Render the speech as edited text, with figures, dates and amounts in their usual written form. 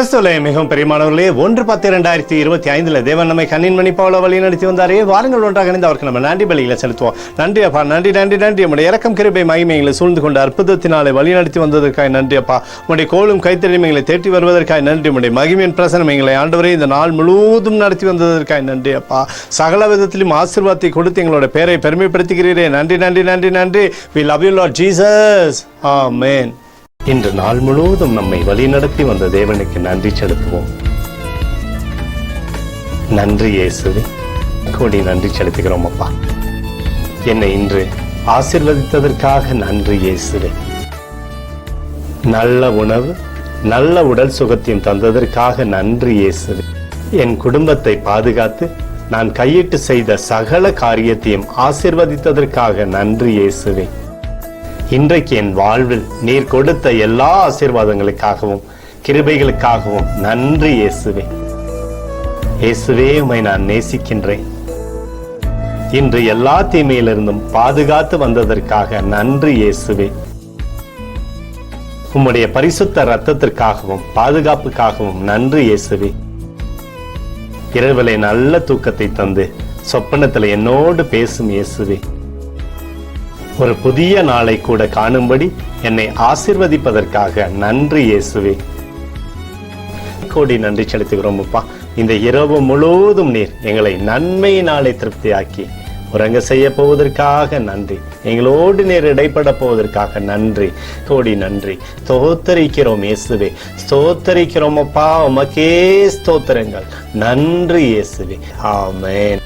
கிறிஸ்துவிலே மிகவும் பெரியமானவர்களே, 1/10/2025 தேவன் நம்மை கண்ணின் மணி போல வழி நடத்தி வந்தாரே. வாருங்கள் ஒன்றாக இணைந்து அவருக்கு நம்ம நன்றி பலிகளை செலுத்துவோம். நன்றி அப்பா, நன்றி நன்றி நன்றி. உடைய இரக்கம் கிருபை மகிமைகளை சூழ்ந்து கொண்டு அற்புதத்தினாலே வழி நடத்தி வந்ததற்காக நன்றி அப்பா. உடைய கோலும் கைத்தறிமைகளை தேட்டி வருவதற்காக நன்றி. உடைய மகிமையின் பிரசனம் எங்களை ஆண்டவரே இந்த நாள் முழுவதும் நடத்தி வந்ததற்காக நன்றி அப்பா. சகல விதத்திலும் ஆசீர்வாதத்தை கொடுத்து எங்களோட பேரை பெருமைப்படுத்துகிறீரே. நன்றி நன்றி நன்றி நன்றி. We love you Lord Jesus. Amen. இன்று நாள் முழுவதும் நம்மை வழிநடத்தி வந்த தேவனுக்கு நன்றி செலுத்துவோம். நன்றி இயேசுவே, கோடி நன்றி செலுத்துகிறோம் அப்பா. என்னை இன்று ஆசீர்வதித்ததற்காக நன்றி இயேசுவே. நல்ல உணவு, நல்ல உடல் சுகத்தையும் தந்ததற்காக நன்றி இயேசுவே. என் குடும்பத்தை பாதுகாத்து நான் கையிட்டு செய்த சகல காரியத்தையும் ஆசீர்வதித்ததற்காக நன்றி இயேசுவே. இன்றைக்கு என் வாழ்வில் நீர் கொடுத்த எல்லா ஆசீர்வாதங்களுக்காகவும் கிருபைகளுக்காகவும் நன்றி இயேசுவே. இயேசுவே, உம்மை நான் நேசிக்கின்றேன். இன்று எல்லா தீமையிலிருந்தும் பாதுகாத்து வந்ததற்காக நன்றி இயேசுவே. உம்முடைய பரிசுத்த இரத்தத்திற்காகவும் பாதுகாப்புக்காகவும் நன்றி இயேசுவே. இரவிலே நல்ல தூக்கத்தை தந்து சொப்பனத்தில் என்னோடு பேசும் இயேசுவே. ஒரு புதிய நாளை கூட காணும்படி என்னை ஆசீர்வதிப்பதற்காக நன்றி இயேசுவே. கோடி நன்றி செலுத்துகிறோம் அப்பா. இந்த இரவு முழுவதும் நீர் எங்களை நன்மையினாலே திருப்தியாக்கி உறங்க செய்ய போவதற்காக நன்றி. எங்களோடு நீர் இடைப்பட போவதற்காக நன்றி. கோடி நன்றி. ஸ்தோத்தரிக்கிறோம் இயேசுவே, ஸ்தோத்தரிக்கிறோம் அப்பா. உமக்கே ஸ்தோத்திரங்கள். நன்றி இயேசுவே. ஆமென்.